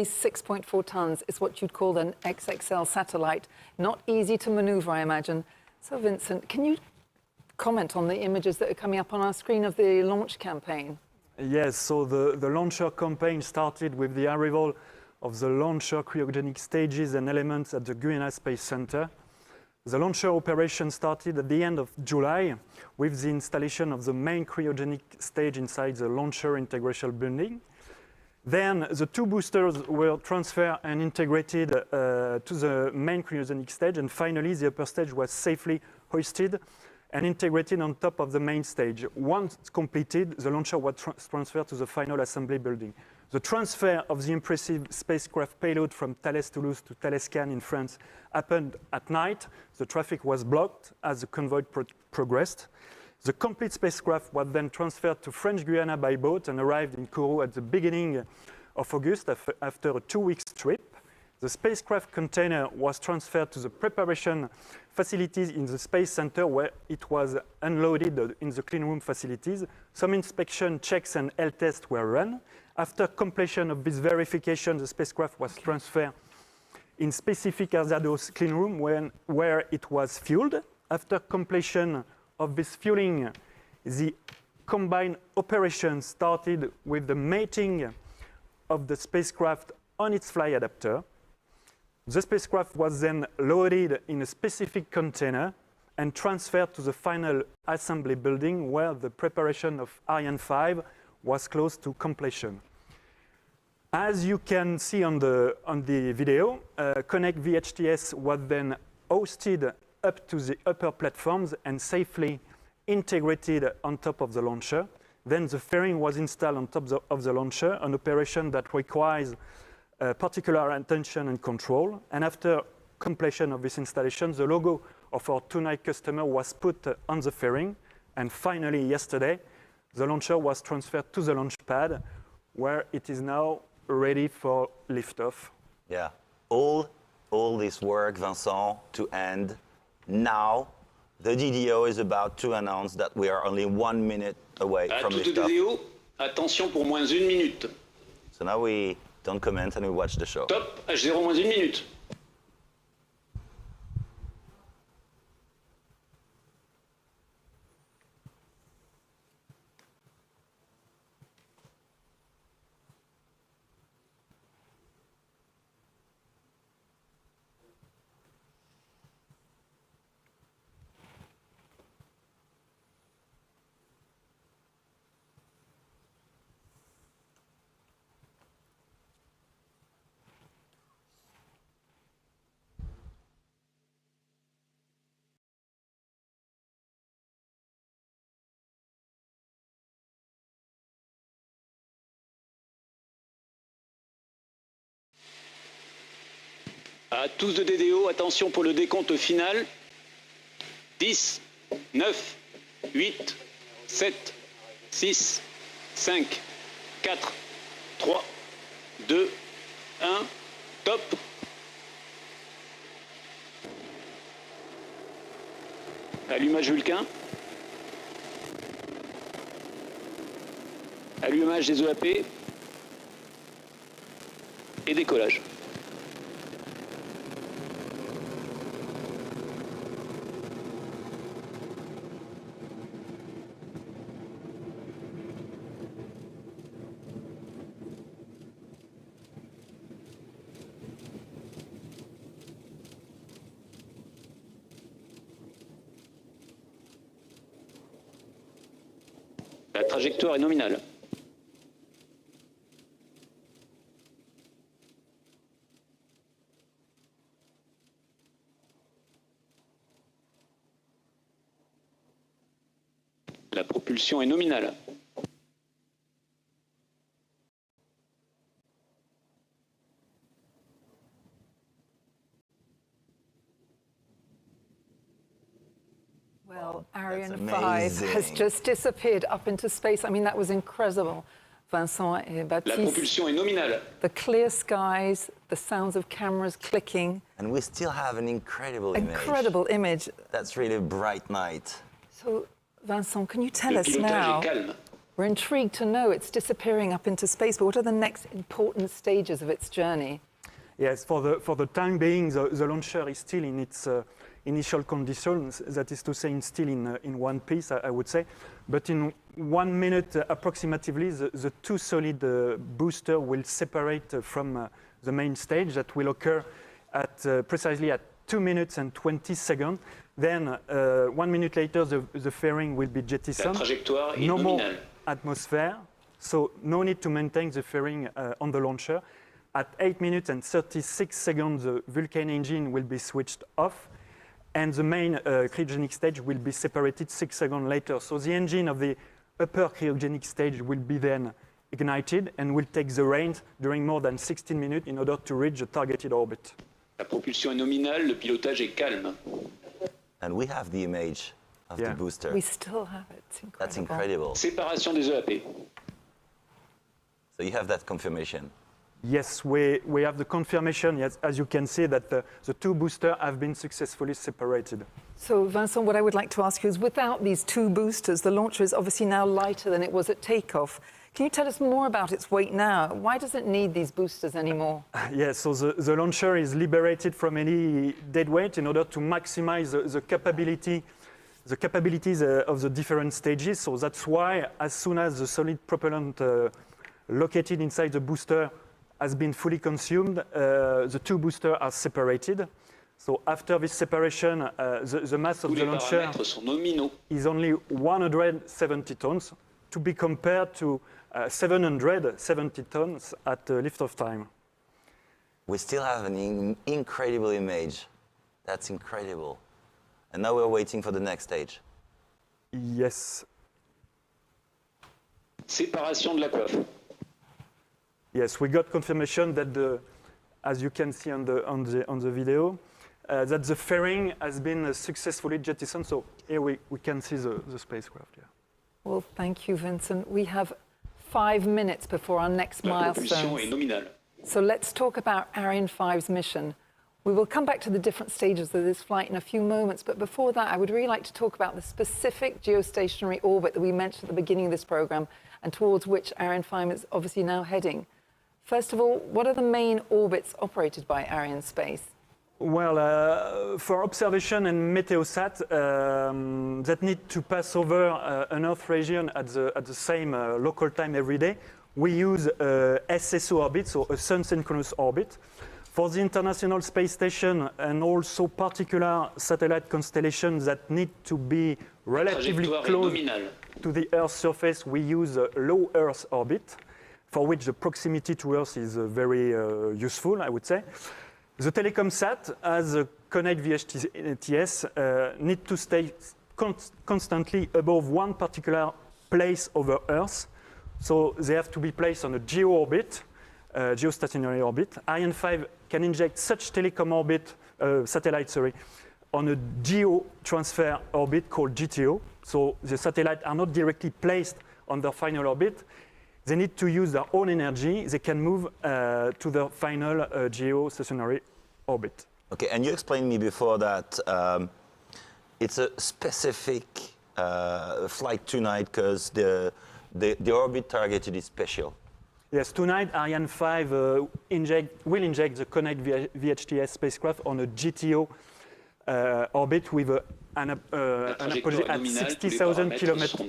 6.4 tons is what you'd call an XXL satellite. Not easy to maneuver, I imagine. So, Vincent, can you comment on the images that are coming up on our screen of the launch campaign? Yes, so the launcher campaign started with the arrival of the launcher cryogenic stages and elements at the Guyana Space Center. The launcher operation started at the end of July with the installation of the main cryogenic stage inside the launcher integration building. Then the two boosters were transferred and integrated to the main cryogenic stage, and finally the upper stage was safely hoisted and integrated on top of the main stage. Once completed, the launcher was transferred to the final assembly building. The transfer of the impressive spacecraft payload from Thales Toulouse to Thales Cannes in France happened at night. The traffic was blocked as the convoy progressed. The complete spacecraft was then transferred to French Guiana by boat and arrived in Kourou at the beginning of August after a 2-week trip. The spacecraft container was transferred to the preparation facilities in the Space Center, where it was unloaded in the clean room facilities. Some inspection checks and health tests were run. After completion of this verification, the spacecraft was transferred in specific hazardous clean room where it was fueled. After completion of this fueling, the combined operation started with the mating of the spacecraft on its fly adapter. The spacecraft was then loaded in a specific container and transferred to the final assembly building, where the preparation of Ariane 5 was close to completion. As you can see on the video, KONNECT VHTS was then hosted up to the upper platforms and safely integrated on top of the launcher. Then the fairing was installed on top of the launcher, an operation that requires particular attention and control. And after completion of this installation, the logo of our tonight customer was put on the fairing. And finally, yesterday, the launcher was transferred to the launch pad, where it is now ready for liftoff. Yeah, all this work, Vincent, to end. Now, the DDO is about to announce that we are only 1 minute away from liftoff. DDO, attention pour moins 1 minute. So now we don't comment and we watch the show. Top, H0 moins 1 minute. À tous de DDO, attention pour le décompte final. 10, 9, 8, 7, 6, 5, 4, 3, 2, 1, top. Allumage Vulcain. Allumage des EAP. Et décollage. La trajectoire est nominale. La propulsion est nominale. Well, Ariane 5 has just disappeared up into space. I mean, that was incredible, Vincent et Baptiste. La propulsion est nominale. The clear skies, the sounds of cameras clicking. And we still have an incredible image. Incredible image. That's really a bright night. So, Vincent, can you tell us now We're intrigued to know it's disappearing up into space, but what are the next important stages of its journey? Yes, for the time being, the launcher is still in its initial conditions, that is to say, still in one piece, I would say. But in 1 minute, approximately, the two solid booster will separate from the main stage. That will occur at precisely at 2 minutes and 20 seconds. Then 1 minute later, the fairing will be jettisoned. La trajectoire est no more nominale. atmosphere, so no need to maintain the fairing on the launcher. At 8 minutes and 36 seconds, the Vulcan engine will be switched off, and the main cryogenic stage will be separated 6 seconds later. So the engine of the upper cryogenic stage will be then ignited and will take the reins during more than 16 minutes in order to reach the targeted orbit. La propulsion est nominale, le pilotage est calme. And we have the image of the booster. We still have it. It's incredible. That's incredible. Séparation des EAP. So you have that confirmation. Yes, we have the confirmation, yes, as you can see, that the two boosters have been successfully separated. So, Vincent, what I would like to ask you is, without these two boosters, the launcher is obviously now lighter than it was at takeoff. Can you tell us more about its weight now? Why does it need these boosters anymore? Yes, so the launcher is liberated from any dead weight in order to maximize the capabilities of the different stages. So that's why, as soon as the solid propellant located inside the booster has been fully consumed, the two boosters are separated. So after this separation, the mass of the launcher is only 170 tons, to be compared to 770 tons at liftoff time. We still have an incredible image. That's incredible. And now we're waiting for the next stage. Yes. Séparation de la coiffe. Yes, we got confirmation that as you can see on the video, that the fairing has been successfully jettisoned. So here we can see the spacecraft. Yeah. Well, thank you, Vincent. We have 5 minutes before our next La propulsion est milestone. nominale. So let's talk about Ariane 5's mission. We will come back to the different stages of this flight in a few moments, but before that, I would really like to talk about the specific geostationary orbit that we mentioned at the beginning of this program and towards which Ariane 5 is obviously now heading. First of all, what are the main orbits operated by ArianeSpace? Well, for observation and meteosat that need to pass over an Earth region at the same local time every day, we use SSO orbit, so a sun-synchronous orbit. For the International Space Station and also particular satellite constellations that need to be relatively close to the Earth's surface, we use a low Earth orbit, for which the proximity to Earth is very useful, I would say. The telecomsat, as a KONNECT VHTS, need to stay constantly above one particular place over Earth. So they have to be placed on a geostationary orbit. Ariane 5 can inject such telecom orbit, satellite, on a geo-transfer orbit called GTO. So the satellites are not directly placed on their final orbit. They need to use their own energy. They can move to the final geostationary orbit. Okay, and you explained me before that it's a specific flight tonight because the orbit targeted is special. Yes, tonight Ariane 5 will inject the KONNECT VHTS spacecraft on a GTO orbit with an apogee at 60,000 kilometers,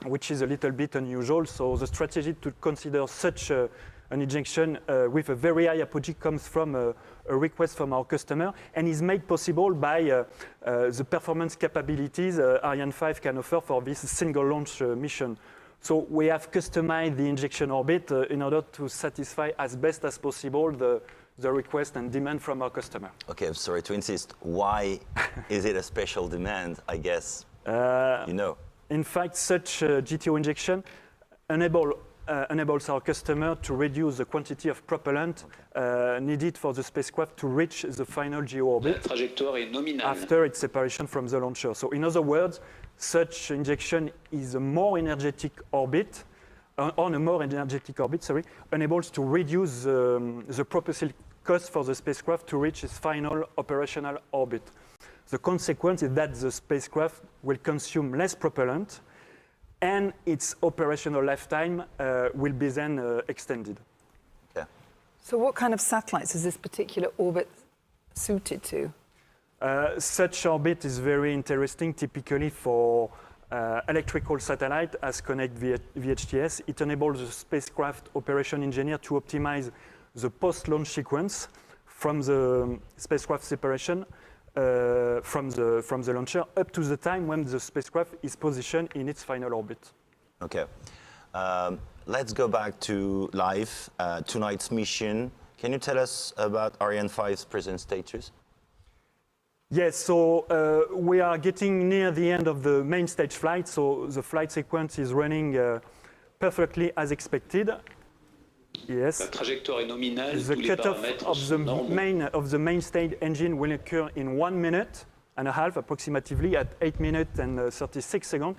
which is a little bit unusual. So the strategy to consider such an injection with a very high apogee comes from a request from our customer and is made possible by the performance capabilities Ariane 5 can offer for this single launch mission. So we have customized the injection orbit in order to satisfy as best as possible the request and demand from our customer. Okay, I'm sorry to insist. Why is it a special demand, I guess? You know. In fact, such GTO injection enables our customer to reduce the quantity of propellant needed for the spacecraft to reach the final geo orbit after its separation from the launcher. So in other words, such injection is a more energetic orbit, on a more energetic orbit, enables to reduce the propulsive cost for the spacecraft to reach its final operational orbit. The consequence is that the spacecraft will consume less propellant and its operational lifetime will be then extended. Okay. So what kind of satellites is this particular orbit suited to? Such orbit is very interesting, typically for electrical satellite as KONNECT VHTS. It enables the spacecraft operation engineer to optimize the post-launch sequence from the spacecraft separation from the launcher up to the time when the spacecraft is positioned in its final orbit. Okay. Let's go back to life, tonight's mission. Can you tell us about Ariane 5's present status? Yes, so we are getting near the end of the main stage flight, so the flight sequence is running perfectly as expected. Yes. La trajectoire est nominale, The tous les cutoff paramètres of sont normaux. of the main stage engine will occur in 1 minute and a half, approximately at 8 minutes and 36 seconds.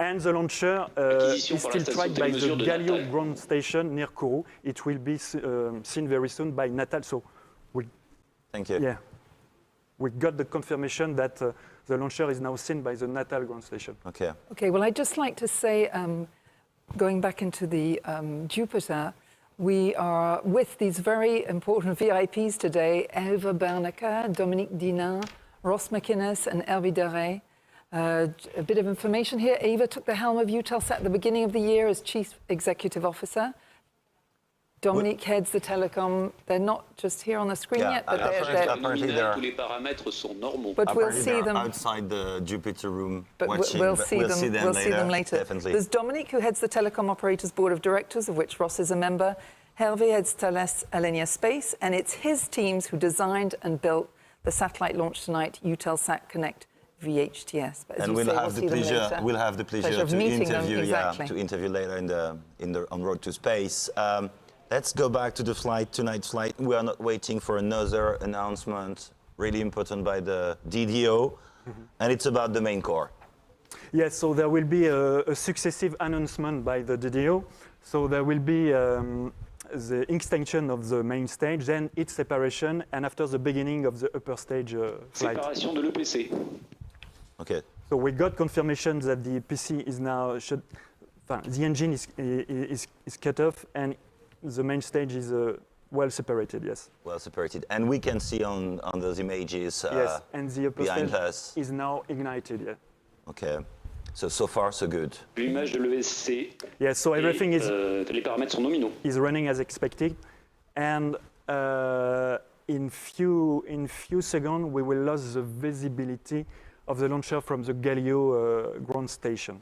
And the launcher is Acquisition par la still station tracked by the télémesure de Galileo Natal. ground station near Kourou. It will be seen very soon by Natal. So Thank you. yeah, we got the confirmation that the launcher is now seen by the Natal ground station. Okay. Okay, well, I'd just like to say, going back into the Jupiter, we are with these very important VIPs today, Eva Bernecker, Dominique Dinin, Ross McInnes, and Hervé Daré. A bit of information here. Eva took the helm of Eutelsat at the beginning of the year as Chief Executive Officer. Dominique heads the telecom. They're not just here on the screen Yeah, yet, but apparently they're they're- Tous les paramètres sont normaux. but we'll Apparently see they're them. outside the Jupiter room But watching. we'll but see them later. Definitely. There's Dominique, who heads the Telecom Operators Board of Directors, of which Ross is a member. Hervé heads Thales Alenia Space, and it's his teams who designed and built the satellite launch tonight, Eutelsat KONNECT VHTS. But as And you we'll say, have see them later. we'll have the pleasure of to meeting them, interview, exactly. to interview later in the on road to space. Let's go back to the flight, tonight's flight. We are not waiting for another announcement, really important by the DDO, and it's about the main core. Yes, so there will be a successive announcement by the DDO. So there will be the extension of the main stage, then its separation, and after the beginning of the upper stage flight. Séparation de l'EPC. Okay. So we got confirmation that the PC is now the engine is cut off and the main stage is well separated. Yes. Well separated, and we can see on those images Yes, and the upper behind stage us. is now ignited. Yeah. Okay. So far so good. L'image de l'EPC. Yes. So everything Les paramètres sont nominaux. is running as expected, and in few seconds we will lose the visibility of the launcher from the Galileo ground station.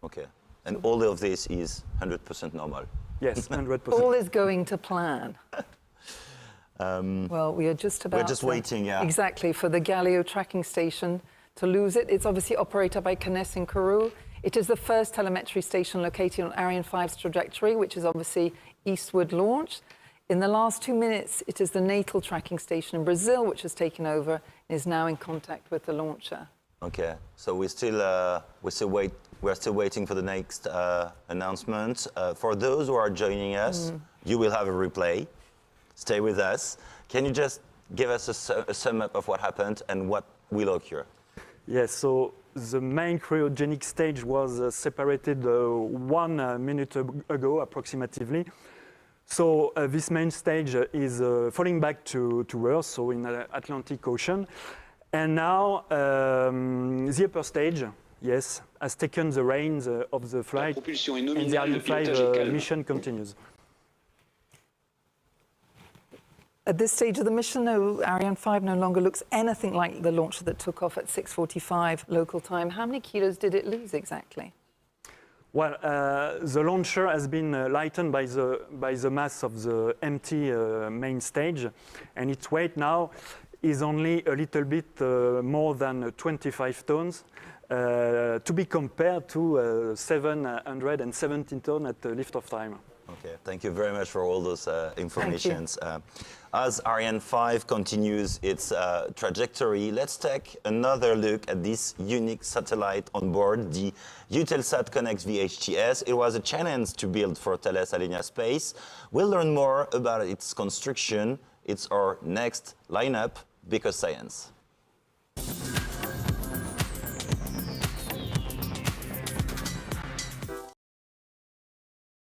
Okay. And all of this is 100% normal. Yes, 100%. All is going to plan. Well, we are just about... We're just waiting, yeah. Exactly, for the Galileo tracking station to lose it. It's obviously operated by KONNECT in Kourou. It is the first telemetry station located on Ariane 5's trajectory, which is obviously eastward launch. In the last 2 minutes, it is the natal tracking station in Brazil, which has taken over and is now in contact with the launcher. Okay. So we're still waiting for the next announcement. For those who are joining us, you will have a replay. Stay with us. Can you just give us a sum up of what happened and what will occur? Yes, so the main cryogenic stage was separated 1 minute ago, approximately. So this main stage is falling back to Earth, so in the Atlantic Ocean. And now the upper stage, yes, has taken the reins of the flight, propulsion est and the nominale, Ariane le pilotage est 5 calme. mission continues. At this stage of the mission, Ariane 5 no longer looks anything like the launcher that took off at 6:45 local time. How many kilos did it lose exactly? Well, the launcher has been lightened by the mass of the empty main stage, and its weight now is only a little bit more than 25 tons, to be compared to 717 tons at the liftoff time. Okay, thank you very much for all those informations. As Ariane 5 continues its trajectory, let's take another look at this unique satellite on board, the Eutelsat KONNECT VHTS. It was a challenge to build for Thales Alenia Space. We'll learn more about its construction. It's our next lineup, Because Science.